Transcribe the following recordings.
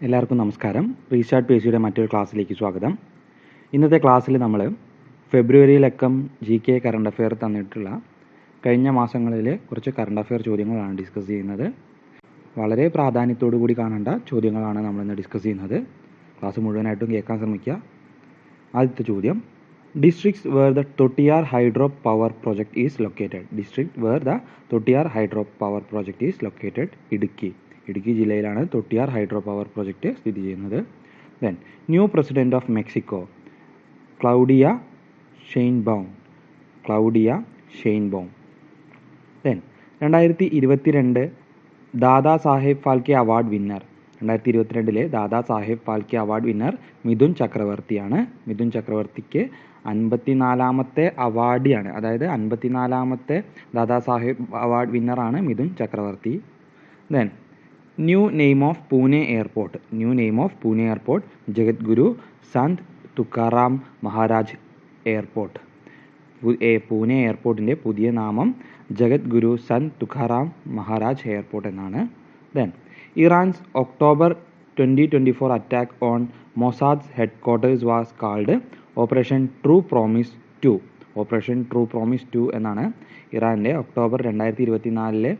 എല്ലാവർക്കും നമസ്കാരം. റീസ്റ്റാർട്ട് പേജിയുടെ മറ്റൊരു ക്ലാസ്സിലേക്ക് സ്വാഗതം. ഇന്നത്തെ ക്ലാസ്സിൽ നമ്മൾ ഫെബ്രുവരിയിലക്കം GK കറണ്ട് അഫെയർ തന്നിട്ടുള്ള കഴിഞ്ഞ മാസങ്ങളിലെ കുറച്ച് കറണ്ട് അഫെയർ ചോദ്യങ്ങളാണ് ഡിസ്കസ് ചെയ്യുന്നത്. വളരെ പ്രാധാന്യത്തോടു കൂടി കാണേണ്ട ചോദ്യങ്ങളാണ് നമ്മളിന്ന് ഡിസ്കസ് ചെയ്യുന്നത്. ക്ലാസ് മുഴുവനായിട്ടും കേൾക്കാൻ ശ്രമിക്കുക. ആദ്യത്തെ ചോദ്യം, districts where the Thottiyar hydro power project is located. District where the Thottiyar hydro power project is located. Idukki ജില്ലയിലാണ് തൊട്ടിയാർ ഹൈഡ്രോ പവർ പ്രോജക്റ്റ് സ്ഥിതി ചെയ്യുന്നത്. Then new president of Mexico Claudia Sheinbaum. Then 2022 Dada Saheb Phalke award winner. 2022 Dada Saheb Phalke award winner Mithun ചക്രവർത്തിയാണ്. മിഥുൻ ചക്രവർത്തിക്ക് 54ാമത്തെ അവാർഡിയാണ്, അതായത് 54ാമത്തെ Dada Saheb award വിന്നറാണ് Mithun Chakraborty. Then new name of Pune airport Jagadguru Sant Tukaram Maharaj airport. Pune എയർപോർട്ടിൻ്റെ പുതിയ നാമം ജഗദ്ഗുരു സന്ത് തുക്കാറാം മഹാരാജ് എയർപോർട്ട് എന്നാണ്. Then Iran's October 2024 attack on Mossad's headquarters was called operation true promise 2 എന്നാണ്. ഇറാൻ്റെ ഒക്ടോബർ 2024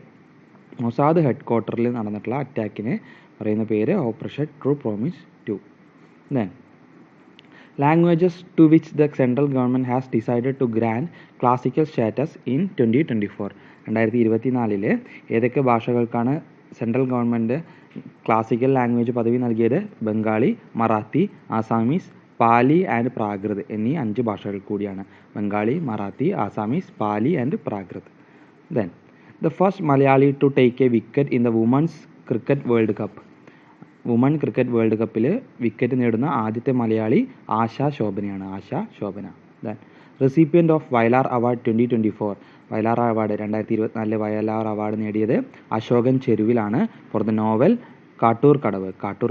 മൊസാദ് ഹെഡ്ക്വാർട്ടറിൽ നടന്നിട്ടുള്ള അറ്റാക്കിന് പറയുന്ന പേര് operation true promise 2. Then languages to which the central government has decided to grant classical status in 2024. 2024 ഏതൊക്കെ ഭാഷകൾക്കാണ് central government classical language പദവി നൽകിയത്? ബംഗാളി, മറാത്തി, ആസാമീസ്, പാലി ആൻഡ് പ്രാകൃത് എന്നീ 5 ഭാഷകൾ കൂടിയാണ്. Bengali, Marathi, Assamese, Pali and Prakrit. Then the first Malayali to take a wicket in the Women's Cricket World Cup. Women cricket world കപ്പിൽ wicket നേടുന്ന ആദ്യത്തെ Malayali Asha Sobhana. Then recipient of Vayalar award 2024. Vayalar award 2024 Vayalar award നേടിയത് അശോകൻ ചെരുവിലാണ് for the novel Kattoor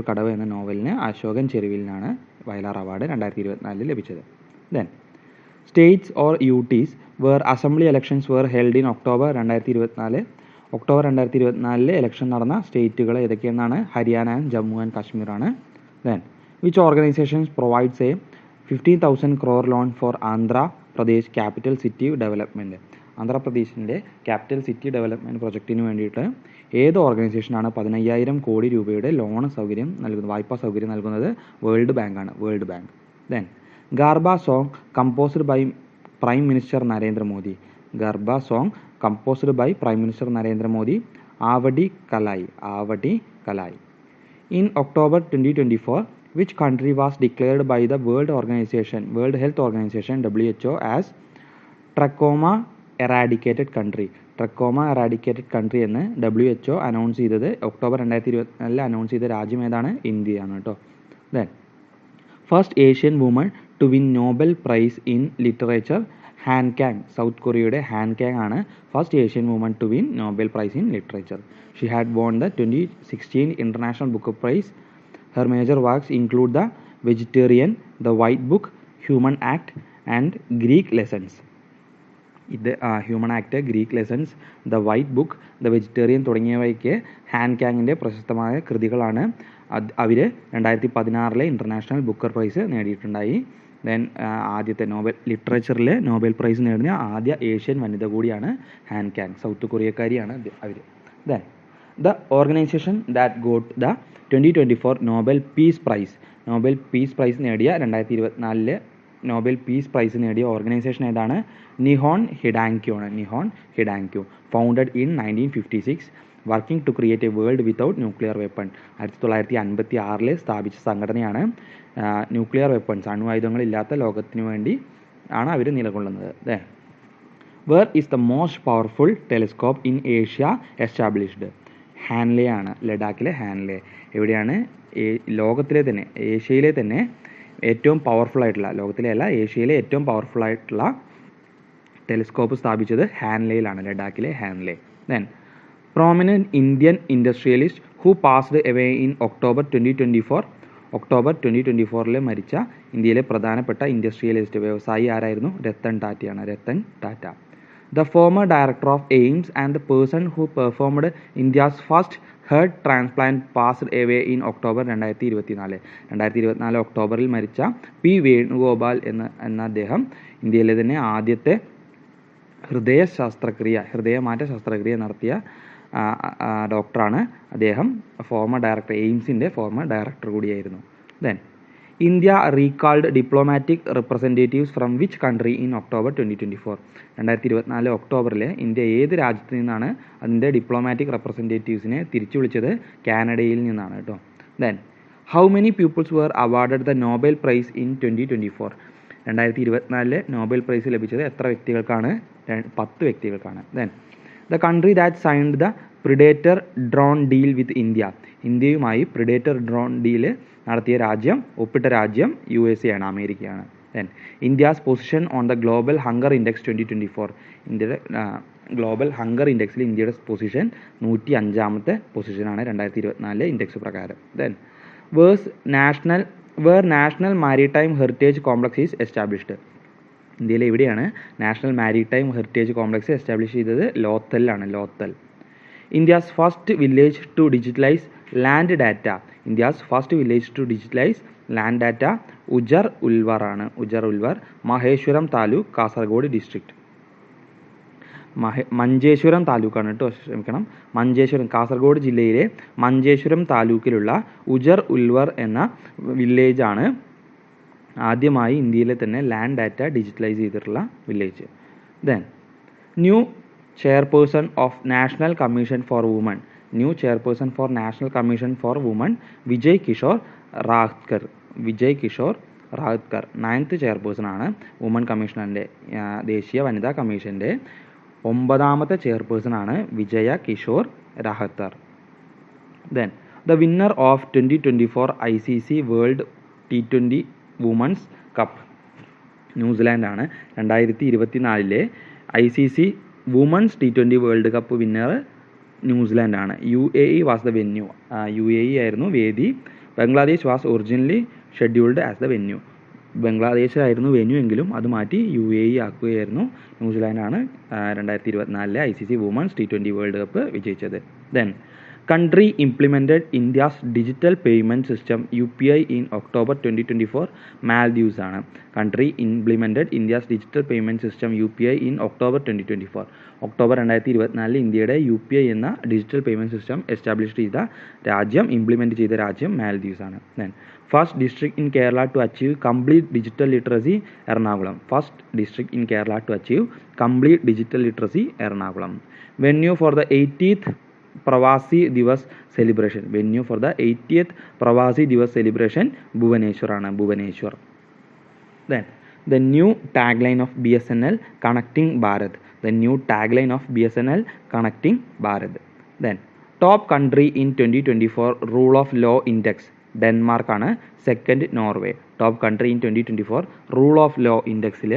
Kadavu എന്ന നോവലിന് അശോകൻ ചെരുവിലിനാണ് വയലാർ അവാർഡ് 2024 ലഭിച്ചത്. Then states or UTs where assembly elections were held in October 2024 election നടന്ന സ്റ്റേറ്റുകൾ ഏതൊക്കെയെന്നാണ്? ഹരിയാന ആൻഡ് ജമ്മു ആൻഡ് കാശ്മീർ ആണ്. Then which organisations provides a 15,000 crore loan for Andhra Pradesh capital city development. ആന്ധ്രാപ്രദേശിൻ്റെ ക്യാപിറ്റൽ സിറ്റി ഡെവലപ്മെൻറ്റ് പ്രൊജക്റ്റിന് വേണ്ടിയിട്ട് ഏത് ഓർഗനൈസേഷനാണ് 15,000 കോടി രൂപയുടെ വായ്പാ സൗകര്യം നൽകുന്നത്? വേൾഡ് ബാങ്ക് ആണ്. Then garba song composed by prime minister Narendra Modi. Aavati Kalaayi. In October 2024 which country was declared by the world health organisation WHO as trachoma eradicated country എന്ന് WHO അനൗൺസ് ചെയ്തത് ഒക്ടോബർ 2024 അനൗൺസ് ചെയ്ത രാജ്യം ഏതാണ്? ഇന്ത്യയാണ് കേട്ടോ. Then first Asian woman to win Nobel prize in literature Han Kang. South കൊറിയയുടെ Han Kang ആണ് first Asian woman to win Nobel prize in literature. She had won the 2016 international book prize. Her major works include the vegetarian, the white book, human act and Greek lessons. Human act, Greek lessons, the white book, the vegetarian തുടങ്ങിയവയ്ക്ക് Han കാങ്ങിൻ്റെ പ്രശസ്തമായ കൃതികളാണ്. അവർ 2016 international booker prize നേടിയിട്ടുണ്ടായി. Then ആദ്യത്തെ ലിറ്ററേച്ചറിൽ Nobel prize നേടുന്ന ആദ്യ ഏഷ്യൻ വനിത കൂടിയാണ് ഹാൻ കാങ്. സൗത്ത് കൊറിയക്കാരിയാണ് അവർ. Then the organisation that got the 2024 Nobel peace prize നേടിയ 2024 നോബൽ പീസ് പ്രൈസ് നേടിയ ഓർഗനൈസേഷൻ ഏതാണ്? Nihon Hidankyo. Founded in 1956. Working to create a world without nuclear weapon. 1956 സ്ഥാപിച്ച സംഘടനയാണ്. ന്യൂക്ലിയർ വെപ്പൺസ്, അണുവായുധങ്ങളില്ലാത്ത ലോകത്തിനു വേണ്ടി ആണ് അവർ നിലകൊള്ളുന്നത്. Where is the most powerful telescope in Asia established? Hanle ആണ്, ലഡാക്കിലെ ഹാൻലെ. എവിടെയാണ്? ഏഷ്യയിലെ തന്നെ ഏറ്റവും പവർഫുൾ ആയിട്ടുള്ള, ലോകത്തിലെ അല്ല ഏഷ്യയിലെ ഏറ്റവും പവർഫുൾ ആയിട്ടുള്ള ടെലിസ്കോപ്പ് സ്ഥാപിച്ചത് ഹാൻലെയിലാണ്, ലഡാക്കിലെ Hanle. Then prominent Indian industrialist who passed away in October 2024 മരിച്ച ഇന്ത്യയിലെ പ്രധാനപ്പെട്ട ഇൻഡസ്ട്രിയലിസ്റ്റ് വ്യവസായി ആരായിരുന്നു? Ratan Tata. The former director of AIIMS and the person who performed India's first heart transplant passed away in October 2024 ഒക്ടോബറിൽ മരിച്ച പി വേണുഗോപാൽ എന്ന അദ്ദേഹം ഇന്ത്യയിലെ തന്നെ ആദ്യത്തെ ഹൃദയമാറ്റ ശസ്ത്രക്രിയ നടത്തിയ ഡോക്ടറാണ്. അദ്ദേഹം എയിംസിൻ്റെ ഫോർമർ ഡയറക്ടർ കൂടിയായിരുന്നു. Then India recalled diplomatic representatives from which country in October 2024 2024 ഒക്ടോബറിൽ ഇന്ത്യ ഏത് രാജ്യത്ത് നിന്നാണ് അതിൻ്റെ ഡിപ്ലോമാറ്റിക് റെപ്രസെൻറ്റേറ്റീവ്സിനെ തിരിച്ചു വിളിച്ചത്? കാനഡയിൽ നിന്നാണ് കേട്ടോ. Then how many peoples were awarded the Nobel prize in 2024 2024 Nobel prize ലഭിച്ചത് എത്ര വ്യക്തികൾക്കാണ്? 10 വ്യക്തികൾക്കാണ്. Then the country that signed the predator drone deal with ഇന്ത്യയുമായി പ്രിഡേറ്റർ ഡ്രോൺ ഡീൽ നടത്തിയ രാജ്യം, ഒപ്പിട്ട രാജ്യം USA ആണ്, അമേരിക്കയാണ്. Then India's position on the global hunger index 2024 ഇന്ത്യയുടെ ഗ്ലോബൽ ഹങ്കർ ഇൻഡെക്സിൽ ഇന്ത്യയുടെ പൊസിഷൻ 105ാമത്തെ പൊസിഷനാണ് 2024 ഇൻഡെക്സ് പ്രകാരം. Then national maritime heritage complex is established ഇന്ത്യയിൽ എവിടെയാണ് national maritime heritage complex establish ചെയ്തത്? ലോത്തലിലാണ്. India's first village to digitalise land data Ujar Ulvar ആണ്. മഹേശ്വരം താലൂക്ക്, കാസർഗോഡ് ഡിസ്ട്രിക്ട്. മഞ്ചേശ്വരം താലൂക്കാണ് കേട്ടോ, മഞ്ചേശ്വരം, കാസർഗോഡ് ജില്ലയിലെ മഞ്ചേശ്വരം താലൂക്കിലുള്ള ഉജർ ഉൽവർ എന്ന വില്ലേജാണ് ആദ്യമായി ഇന്ത്യയിലെ തന്നെ ലാൻഡ് ഡാറ്റ ഡിജിറ്റലൈസ് ചെയ്തിട്ടുള്ള village. Then new chairperson of national commission for women Vijay Kishore Rahatkar 9th chairperson ആണ്. വുമൺ കമ്മീഷണറിൻ്റെ ദേശീയ വനിതാ കമ്മീഷൻ്റെ 9ാമത്തെ ചെയർപേഴ്സൺ ആണ് Vijaya Kishore Rahatkar. Then the winner of 2024 ICC world T20 women's cup ന്യൂസിലാൻഡാണ്. 2024 ICC women's T20 world cup winner ന്യൂസിലാൻഡാണ്. UAE was the venue. UAE ആയിരുന്നു വേദി. Bangladesh was originally scheduled as the venue. Bangladesh ആയിരുന്നു വെന്യൂ എങ്കിലും അത് മാറ്റി UAE ആക്കുകയായിരുന്നു. ന്യൂസിലാൻഡാണ് 2024 ICC women's T20 world cup വിജയിച്ചത്. Then country implemented India's digital payment system UPI in October 2024 Maldives ആണ്. country implemented India's digital payment system UPI in October 2024 October 2024 ഇന്ത്യയുടെ UPI എന്ന ഡിജിറ്റൽ പേയ്മെൻറ്റ് സിസ്റ്റം എസ്റ്റാബ്ലിഷ് ചെയ്ത രാജ്യം, implement ചെയ്ത രാജ്യം Maldives ആണ്. Then first district in Kerala to achieve complete digital literacy Ernakulam. Venue for the 80th Pravasi Divas celebration Bhubaneswar ആണ്. Then the new tagline of BSNL connecting Bharat. Then top country in 2024 rule of law index Denmark ആണ്. Second Norway. Top country in 2024 rule of law ഇൻഡെക്സിൽ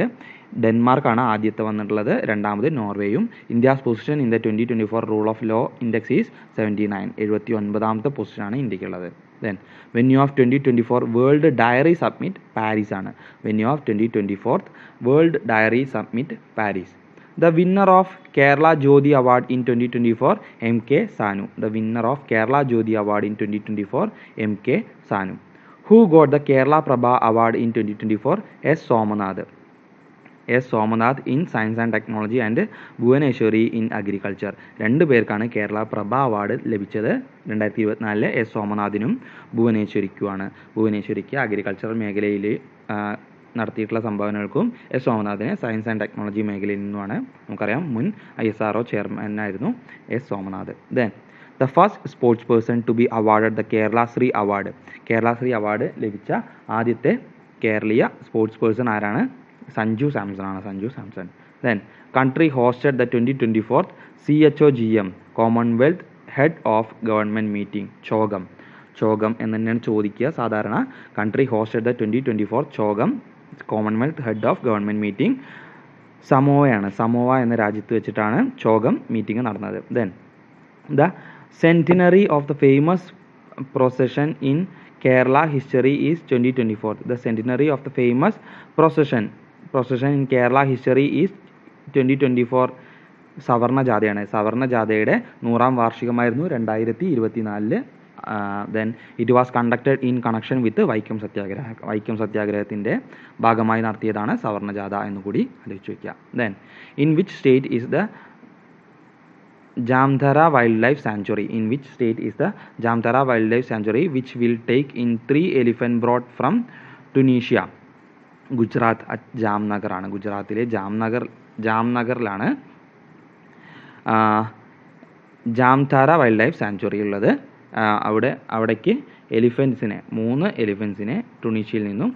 ഡെൻമാർക്കാണ് ആദ്യത്തെ വന്നിട്ടുള്ളത്, രണ്ടാമത് നോർവേയും. India's position in the 2024 rule of law index is 79, 79ാമത്തെ പൊസിഷനാണ് ഇന്ത്യക്കുള്ളത്. Then venue of 2024 world dairy summit Paris ആണ്. Venue of 2024 world dairy summit Paris. The winner of Kerala Jyoti Award in 2024 MK Sanu. MK Sanu. Who got the Kerala Prabha Award in 2024? S. Somanath in Science and Technology and Bhuvaneshwari in Agriculture. രണ്ട് പേർക്കാണ് കേരള പ്രഭ award ലഭിച്ചത്. 2024 S സോമനാഥിനും ഭുവനേശ്വരിക്കുമാണ്. ഭുവനേശ്വരിക്ക് agriculture മേഖലയിൽ നടത്തിയിട്ടുള്ള സംഭാവനകൾക്കും S സോമനാഥിനെ science and technology മേഖലയിൽ നിന്നുമാണ്. നമുക്കറിയാം മുൻ ISRO ചെയർമാനായിരുന്നു S Somanath. Then the first sports person to be awarded the Kerala Shri award ലഭിച്ച ആദ്യത്തെ കേരളീയ സ്പോർട്സ് പേഴ്സൺ ആരാണ്? Sanju Samson. Then country hosted the 2024 CHOGM commonwealth head of government meeting. CHOGM എന്ന് തന്നെയാണ് ചോദിക്കുക സാധാരണ. Country hosted the 2024 CHOGM commonwealth head of government meeting Samoa എന്ന രാജ്യത്ത് വെച്ചിട്ടാണ് ചോഗം മീറ്റിംഗ് നടന്നത്. Then the centenary of the famous procession in Kerala history is 2024. The centenary of the famous procession in Kerala history is 2024 Savarna ജാഥയാണ്. സവർണ ജാഥയുടെ 100ാം വാർഷികമായിരുന്നു 2024. Then it was conducted in connection with Vaikom Satyagraha. Vaikom സത്യാഗ്രഹത്തിൻ്റെ ഭാഗമായി നടത്തിയതാണ് സവർണ ജാഥ എന്നുകൂടി ആലോചിച്ച് വയ്ക്കുക. Then in which state is the Jamthara Wildlife Sanctuary? In which state is the Jamthara Wildlife Sanctuary, which will take in 3 elephant brought from Tunisia? Gujarat Jamnagar ആണ്. ഗുജറാത്തിലെ ജാംനഗറിലാണ് ജാംതാര wild life sanctuary ഉള്ളത്. അവിടേക്ക് 3 എലിഫൻസിനെ ടുണീഷ്യയിൽ നിന്നും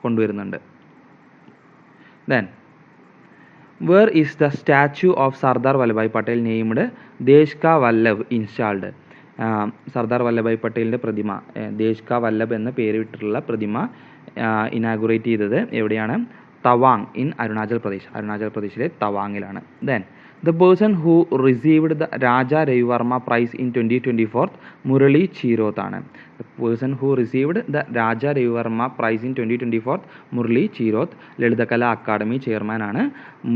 കൊണ്ടുവരുന്നുണ്ട്. Then where is the statue of Sardar Vallabhbhai Patel named ദേശ് കാ Vallabh installed? Sardar Vallabhbhai പട്ടേലിൻ്റെ പ്രതിമ, ദേശ് കാ വല്ലഭ് എന്ന പേര് വിട്ടിട്ടുള്ള പ്രതിമ ഇനാഗുറേറ്റ് ചെയ്തത് എവിടെയാണ്? തവാങ് ഇൻ അരുണാചൽ പ്രദേശിലെ തവാങ്ങിലാണ്. Then the person who received the Raja Ravivarma Prize in 2024 Murali Cheeroth ആണ്. The person who received the Raja Ravivarma Prize in 2024 Murali Cheeroth. Lalithakala Akademi chairman ആണ്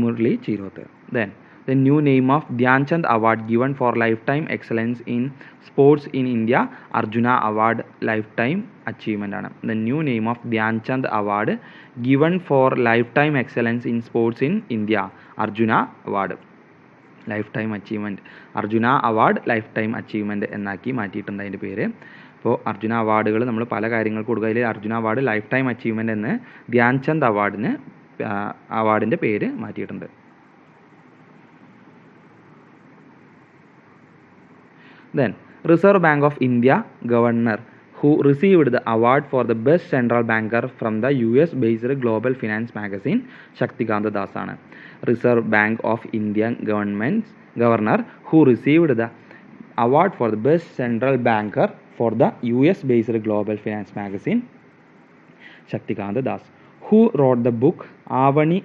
Murali Cheeroth. Then the new name of Dhyan Chand Award given for lifetime excellence in sports in India, Arjuna Award lifetime achievement ആണ്. The new name of Dhyan Chand Award given for lifetime excellence in sports in India, Arjuna Award life time achievement. Arjuna award life time achievement എന്നാക്കി മാറ്റിയിട്ടുണ്ട് അതിൻ്റെ പേര്. അപ്പോൾ അർജുന അവാർഡുകൾ നമ്മൾ പല കാര്യങ്ങൾക്ക് കൊടുക്കുക. അതിൽ Arjuna award life time achievement എന്ന് ധ്യാൻ ചന്ദ് അവാർഡിൻ്റെ പേര് മാറ്റിയിട്ടുണ്ട്. Then reserve bank of India governor who received the award for the best central banker from the US-based global finance magazine, Shaktikanta Das ആണ്. Reserve bank of Indian governor who received the award for the best central banker for the US-based global finance magazine, Shaktikanta Das. Who wrote the book Avani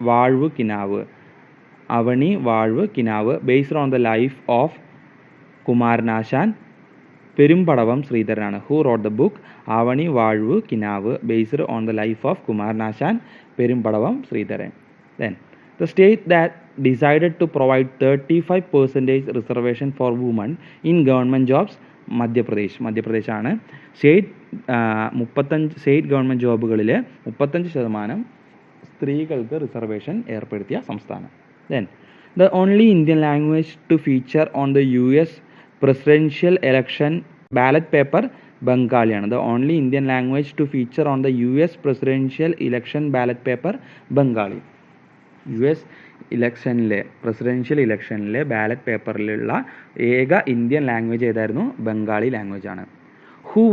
Vazhvu Kinavu based on the life of Kumaranasan? Perumbadavam ശ്രീധരനാണ്. Who wrote the book Avani Vazhvu Kinavu based on the life of Kumaranasan? Perumbadavam Sreedharan. Then the state that decided to provide 35% reservation for women in government jobs, മധ്യപ്രദേശാണ്. State government ജോബുകളിൽ 35% സ്ത്രീകൾക്ക് reservation ഏർപ്പെടുത്തിയ സംസ്ഥാനം. Then the only Indian language to feature on the US presidential election ballot paper, ബംഗാളിയാണ്. The only Indian language to feature on the US presidential election ballot paper, Bengali. US presidential ഇലക്ഷനിലെ ballot പേപ്പറിലുള്ള ഏക Indian language ഏതായിരുന്നു? Bengali language ആണ്. Who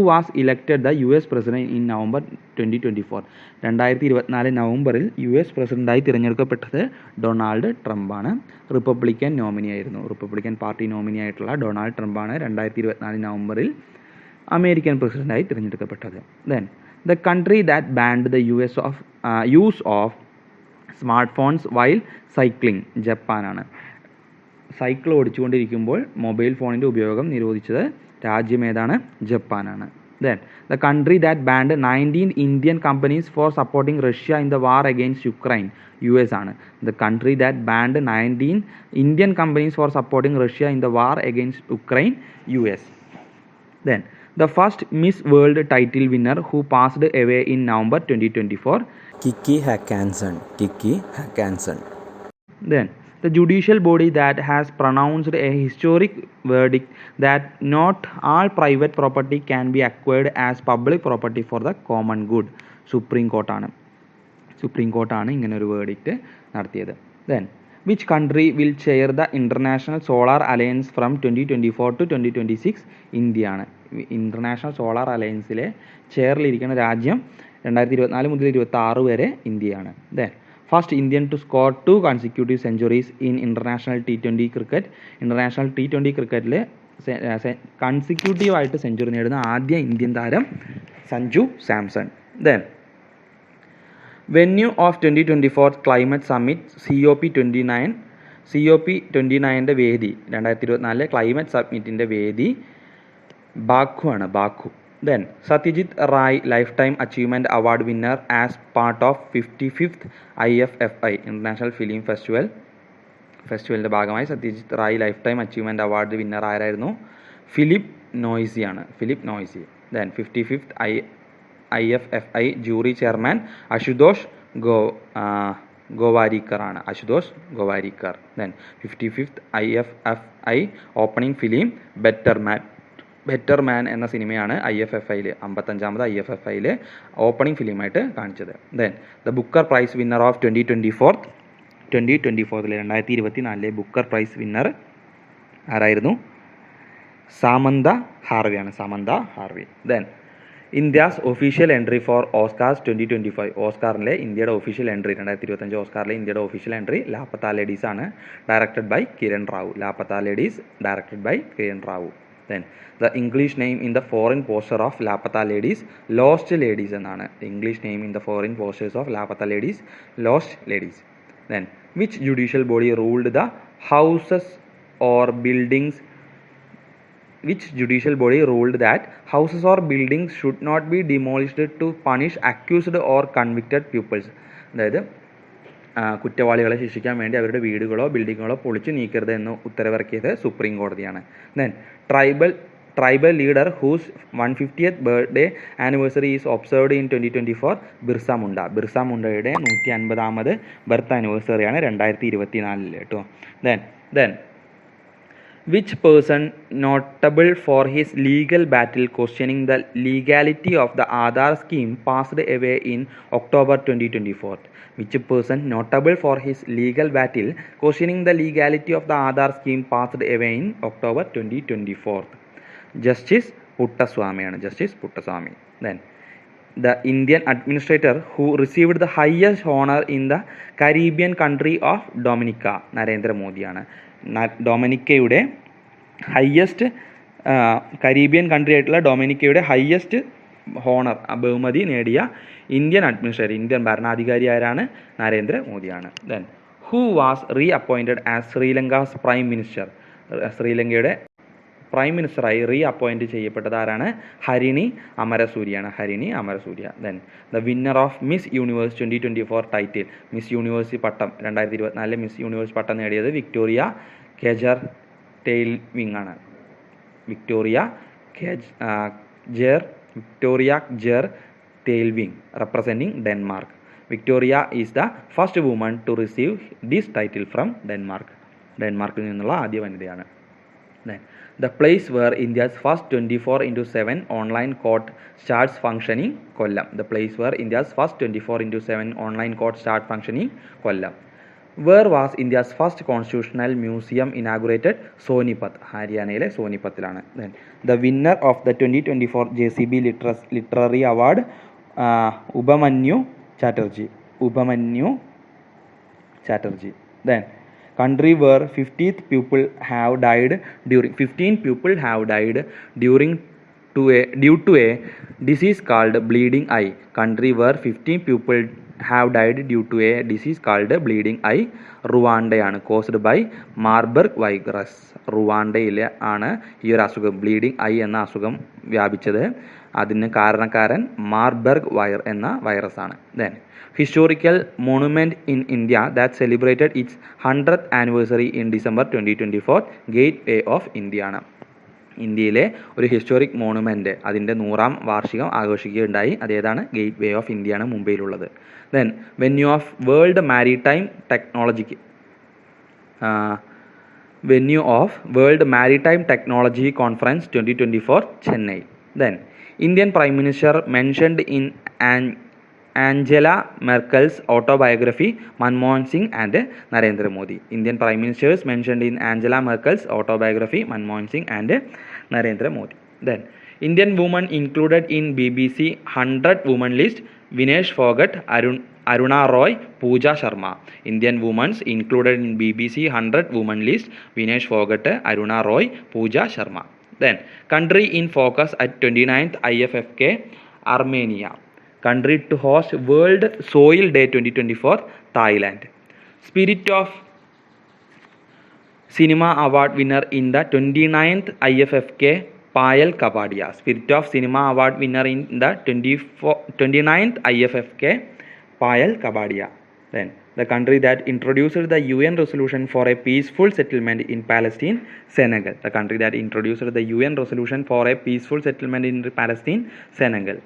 was elected the US president in November 2024? 2024 നവംബറിൽ US പ്രസിഡന്റായി തിരഞ്ഞെടുക്കപ്പെട്ടത് Donald Trump ആണ്. Republican party nominee ആയിട്ടുള്ള ഡൊണാൾഡ് ട്രംപ് ആണ് 2024 നവംബറിൽ അമേരിക്കൻ പ്രസിഡന്റായി തിരഞ്ഞെടുക്കപ്പെട്ടത്. Then the country that banned the use of smartphones while cycling, ജപ്പാനാണ്. സൈക്കിൾ ഓടിച്ചുകൊണ്ടിരിക്കുമ്പോൾ മൊബൈൽ ഫോണിൻ്റെ ഉപയോഗം നിരോധിച്ചത് രാജ്യം ഏതാണ്? ജപ്പാനാണ്. Then the country that banned 19 Indian companies for supporting Russia in the war against Ukraine, US ആണ്. The country that banned 19 Indian companies for supporting Russia in the war against Ukraine, US. Then the first Miss World title winner who passed away in November 2024, Kiki Hakanson. Then the judicial body that has pronounced a historic verdict that not all private property can be acquired as public property for the common good, supreme കോർട്ടാണ് ഇങ്ങനെ ഒരു verdict നടത്തിയത്. Then which country will chair the International Solar Alliance from 2024 to 2026? ഇന്ത്യയാണ്. International solar അലയൻസിലെ ചെയറിലിരിക്കുന്ന രാജ്യം 2024 മുതൽ 2026 വരെ ഇന്ത്യയാണ്. Then first Indian to score 2 consecutive centuries in international T20 cricket. International T20 ക്രിക്കറ്റിൽ കൺസിക്യൂട്ടീവ് ആയിട്ട് സെഞ്ചുറി നേടുന്ന ആദ്യ ഇന്ത്യൻ താരം Sanju Samson. Then venue of 2024 climate summit COP29ൻ്റെ വേദി, 2024 ക്ലൈമറ്റ് സമ്മിറ്റിൻ്റെ വേദി ബാക്കു ആണ്. Then Satyajit Ray Lifetime Achievement Award winner as part of 55th IFFI International Film ഫെസ്റ്റിവലിൻ്റെ ഭാഗമായി Satyajit Ray life time achievement award winner ആരായിരുന്നു? ഫിലിപ്പ് നോയ്സിയാണ്. Phillip Noyce. Then 55th IFFI jury chairman Ashutosh Gowariker ആണ്. Ashutosh Gowariker. Then 55th IFFI opening film better man എന്ന സിനിമയാണ് IFFIയിൽ 55ാമത് IFFIയിൽ ഓപ്പണിംഗ് ഫിലിമായിട്ട് കാണിച്ചത്. Then the Booker prize winner of 2024 Booker prize winner ആരായിരുന്നു? സാമന്ത ഹാർവിയാണ്. Samantha Harvey. Then India's official entry for Oscars 2025. ഓസ്കാറിലെ ഇന്ത്യയുടെ ഒഫീഷ്യൽ എൻട്രി 2025 ഓസ്കാറിലെ ഇന്ത്യയുടെ ഒഫീഷ്യൽ എൻട്രി ലാപത്ത ലേഡീസ് ആണ്. Directed by Kiran Rao. Laapataa Ladies directed by Kiran Rao. Then the English name in the foreign poster of Laapataa Ladies Lost Ladies എന്നാണ്. English name in the foreign posters of Laapataa Ladies Lost Ladies. Then which judicial body ruled the houses or buildings? Which judicial body ruled that houses or buildings should not be demolished to punish accused or convicted pupils? അതായത് കുറ്റവാളികളെ ശിക്ഷിക്കാൻ വേണ്ടി അവരുടെ വീടുകളോ ബിൽഡിങ്ങുകളോ പൊളിച്ചു നീക്കരുത് എന്ന് ഉത്തരവിറക്കിയത് supreme കോടതിയാണ്. Then tribal leader whose 150th birthday anniversary is observed in 2024. Birsa മുണ്ടയുടെ 150ാമത് ബർത്ത് ആനിവേഴ്സറിയാണ് 2024 കേട്ടോ. Then which person notable for his legal battle questioning the legality of the Aadhaar scheme passed away in October 2024. Which person notable for his legal battle questioning the legality of the Aadhaar scheme passed away in October 2024? Justice Puttaswamy. Then the Indian administrator who received the highest honor in the Caribbean country of Dominica, Narendra Modiയാണ്. ഡൊമിനിക്കയുടെ highest Caribbean country ആയിട്ടുള്ള ഡൊമിനിക്കയുടെ highest honour ബഹുമതി നേടിയ Indian ഭരണാധികാരി ആരാണ്? Narendra മോദിയാണ്. Then who was re appointed as Sri Lanka's prime minister? ശ്രീലങ്കയുടെ prime മിനിസ്റ്ററായി re appoint ചെയ്യപ്പെട്ടത് ആരാണ്? Harini അമരസൂര്യയാണ്. Then the winner of miss universe 2024 title, miss universe Pattom 2024 miss universe പട്ടം നേടിയത് Victoria ടെയിൽവിങ് ആണ്. Victoria Tailving representing Denmark. Victoria is the first woman to receive this title from Denmark. ഡെൻമാർക്കിൽ നിന്നുള്ള ആദ്യ വനിതയാണ്. The place where India's first 24/7 online court starts functioning, Kollam. The place where India's first 24/7 online court starts functioning, Kollam. Where was India's first constitutional museum inaugurated? Sonipat. ഹരിയാനയിലെ സോനിപ്പത്തിലാണ്. Then the winner of the 2024 JCB Literary Award, Ubhamanyu Chatterjee. Then country where 15 people have died due to a disease called bleeding eye. Country where 15 people have died due to a disease called bleeding eye, റുവാണ്ടയാണ്. Caused by Marburg virus. റുവാണ്ടയിൽ ആണ് ഈ ഒരു അസുഖം bleeding I എന്ന അസുഖം വ്യാപിച്ചത്. അതിന് കാരണക്കാരൻ മാർബർഗ് എന്ന വൈറസാണ്. Then historical monument in India that celebrated its 100th anniversary in December 2024, gateway of India ആണ്. ഇന്ത്യയിലെ ഒരു ഹിസ്റ്റോറിക് മോണുമെൻറ്റ് അതിൻ്റെ 100ാം വാർഷികം ആഘോഷിക്കുകയുണ്ടായി. അതേതാണ്? ഗേറ്റ് വേ ഓഫ് ഇന്ത്യയാണ് മുംബൈയിലുള്ളത്. Then venue of world maritime technology conference 2024, Chennai. Then Indian prime minister mentioned in Angela Merkel's autobiography, Manmohan Singh and Narendra Modi. Indian prime ministers mentioned in Angela Merkel's autobiography, Manmohan Singh and Narendra Modi. Then Indian woman included in BBC 100 woman list, Vinesh Phogat, Aruna Roy, Pooja Sharma. Indian women included in BBC 100 woman list, Vinesh Phogat, Aruna Roy, Pooja Sharma. Then country in focus at 29th IFFK, Armenia. Country to host World Soil Day 2024, Thailand. Spirit of Cinema Award winner in the 29th IFFK Payal Kapadia, Spirit of Cinema Award winner in the 29th IFFK, Payal Kapadia. Then the country that introduced the UN resolution for a peaceful settlement in Palestine, Senegal. The country that introduced the UN resolution for a peaceful settlement in Palestine, Senegal.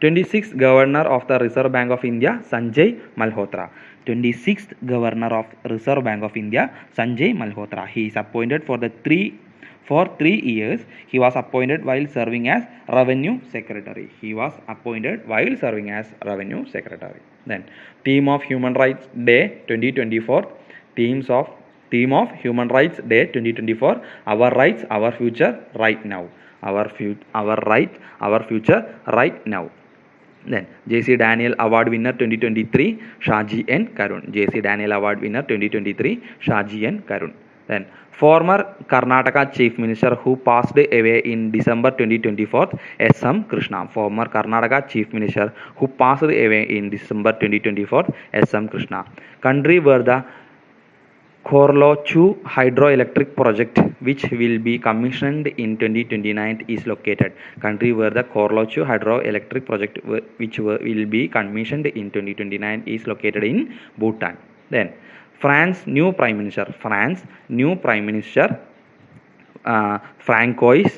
26th Governor of the Reserve Bank of India, Sanjay Malhotra. 26th Governor of Reserve Bank of India, Sanjay Malhotra. He is appointed for 3 years. He was appointed while serving as Revenue Secretary. Then, Theme of Human Rights Day 2024. Theme of Human Rights Day 2024. Our rights, our future, right now. Our right, our future, right now. Then J.C. Daniel Award winner 2023, Shaji N. Karun. J.C. Daniel Award winner 2023, Shaji N. Karun. Then former Karnataka Chief Minister who passed away in December 2024, S.M. Krishna. Former Karnataka Chief Minister who passed away in December 2024, S.M. Krishna. Country where the Korlochu hydroelectric project, which will be commissioned in 2029, is located. Country where the Korlochu hydroelectric project, which will be commissioned in 2029, is located in Bhutan. Then France new Prime Minister. Francois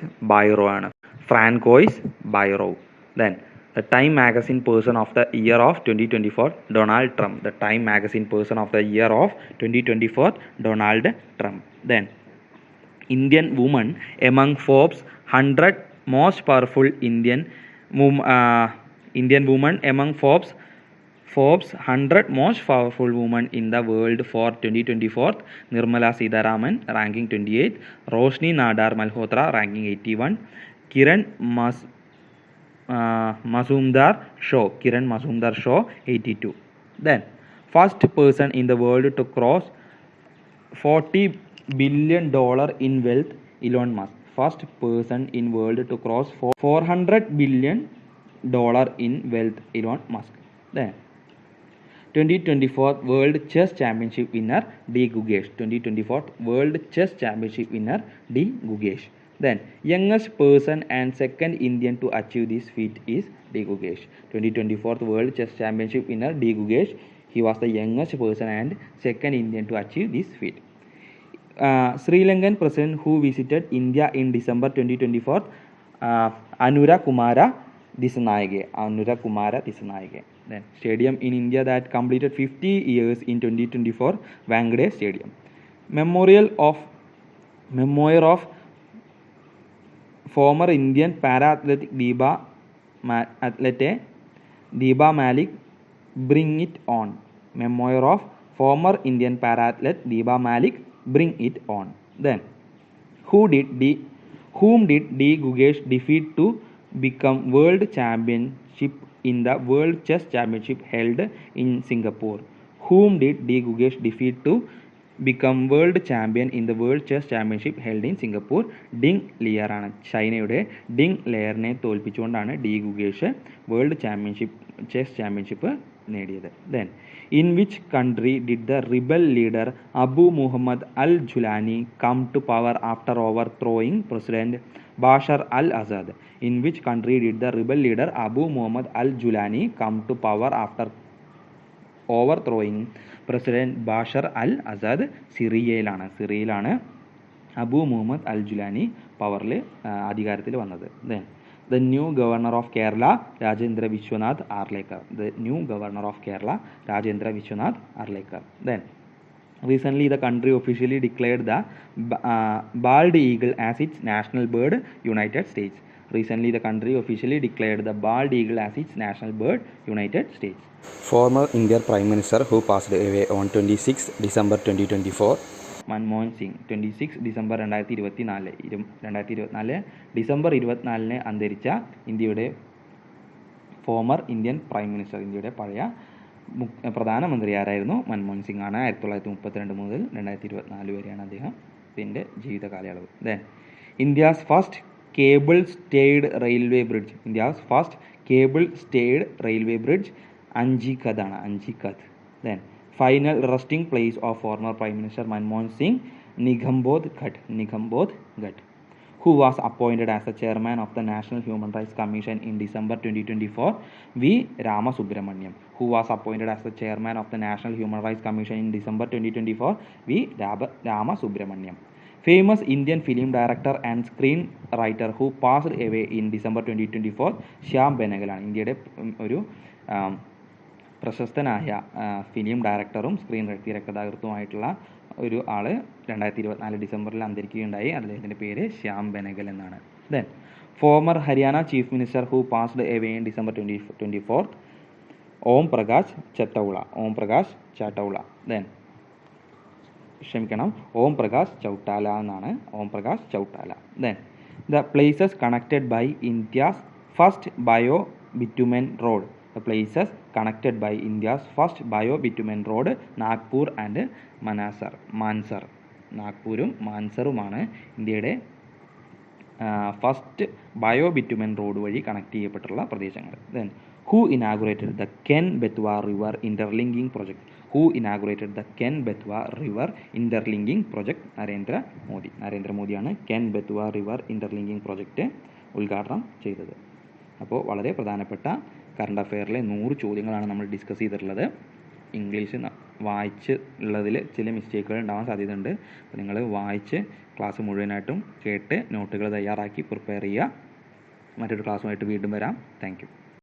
Bayrou. Then the Time Magazine Person of the Year of 2024, Donald Trump. The Time Magazine Person of the Year of 2024, Donald Trump. Then Indian woman among Forbes 100 most powerful Indian woman among Forbes 100 most powerful women in the world for 2024. Nirmala Sitharaman ranking 28, Roshni Nadar Malhotra ranking 81, Kiran Mazumdar Shaw 82. Then first person in the world to cross $40 billion in wealth, Elon Musk. First person in world to cross $400 billion in wealth, Elon Musk. Then 2024 World Chess Championship winner D. Gugesh. 2024 World Chess Championship winner D. Gugesh. Then youngest person and second Indian to achieve this feat is D. Gugesh. 2024 World Chess Championship winner D. Gugesh. He was the youngest person and second Indian to achieve this feat. Sri Lankan president who visited India in December 2024, Anura Kumara Dissanayake. Then stadium in India that completed 50 years in 2024, Wankhede Stadium. Memoir of former Indian para-athletic Deeba Malik, Bring It On. Memoir of former Indian para-athlete Deeba Malik, Bring It On. Then whom did D. Gugesh defeat to become world championship in the World Chess Championship held in Singapore? Whom did D. Gugesh defeat to become world champion in the World Chess Championship held in Singapore? Ding Lier ആണ്. ചൈനയുടെ Ding ലെയറിനെ തോൽപ്പിച്ചുകൊണ്ടാണ് D Gukesh world chess championship നേടിയത്. Then in which country did the rebel leader Abu Muhammad al-Julani come to power after overthrowing President Bashar al-Assad? In which country did the rebel leader Abu Muhammad al-Julani come to power after overthrowing President Bashar al-Assad? സിറിയയിലാണ് Abu Muhammad al Julani പവറിൽ അധികാരത്തിൽ വന്നത്. Then the new governor of Kerala, Rajendra Vishwanath Arlekar. The new governor of Kerala, Rajendra Vishwanath Arlekar. Then recently the country officially declared the bald eagle as its national bird, United States. Recently the country officially declared the bald eagle as its national bird, United States. Former Indian Prime Minister who passed away on 26 December 2024, Manmohan Singh. 26 December 2024 December 24 അന്തരിച്ച ഇന്ത്യയുടെ former Indian prime minister, ഇന്ത്യയുടെ പഴയ പ്രധാനമന്ത്രി ആരായിരുന്നു? മൻമോഹൻ സിംഗ് ആണ്. 1932 മുതൽ 2024 വരെയാണ് അദ്ദേഹത്തിൻ്റെ ജീവിത കാലയളവ്. Then India's first cable stayed railway bridge അഞ്ചിക്കത് ആണ്. Then final resting place of former Prime Minister Manmohan Singh, Nigambodh Ghat. who was appointed as the chairman of the National Human Rights Commission in December 2024? V. Rama Subramaniam. Who was appointed as the chairman of the National Human Rights Commission in December 2024? V. Rama Subramaniam. Famous Indian film director and screenwriter who passed away in December 2024? Shyam ബെനഗലാണ്. ഇന്ത്യയുടെ ഒരു പ്രശസ്തനായ film ഡയറക്ടറും screen തിരക്കഥാകൃത്തുമായിട്ടുള്ള ഒരു ആൾ 2024 ഡിസംബറിൽ അന്തരിക്കുകയുണ്ടായി. അദ്ദേഹത്തിൻ്റെ പേര് ശ്യാം ബെനഗൽ എന്നാണ്. Then former Haryana chief minister who passed away in December 2024? Om Prakash Chautala. Then Om Prakash Chautala എന്നാണ്. Om Prakash Chautala. Then the places connected by India's first bio bitumen road. The places connected by India's first bio-bitumen road, Nagpur and Mansar. നാഗ്പൂരും മാൻസറുമാണ് ഇന്ത്യയുടെ first bio bitumen road വഴി connect ചെയ്യപ്പെട്ടുള്ള പ്രദേശങ്ങൾ. Then who inaugurated the Ken Betwa river interlinking project? Who inaugurated the Ken Betwa river interlinking project? നരേന്ദ്രമോദിയാണ് Ken Betwa river interlinking project ഉദ്ഘാടനം ചെയ്തത്. അപ്പോൾ വളരെ പ്രധാനപ്പെട്ട കറണ്ട് അഫെയറിലെ 100 ചോദ്യങ്ങളാണ് നമ്മൾ ഡിസ്കസ് ചെയ്തിട്ടുള്ളത്. ഇംഗ്ലീഷ് വായിച്ച് ഉള്ളതിൽ ചില മിസ്റ്റേക്കുകൾ ഉണ്ടാവാൻ സാധ്യതയുണ്ട്. അപ്പോൾ നിങ്ങൾ വായിച്ച് ക്ലാസ് മുഴുവനായിട്ടും കേട്ട് നോട്ടുകൾ തയ്യാറാക്കി പ്രിപ്പയർ ചെയ്യുക. മറ്റൊരു ക്ലാസ്സുമായിട്ട് വീണ്ടും വരാം. Thank you.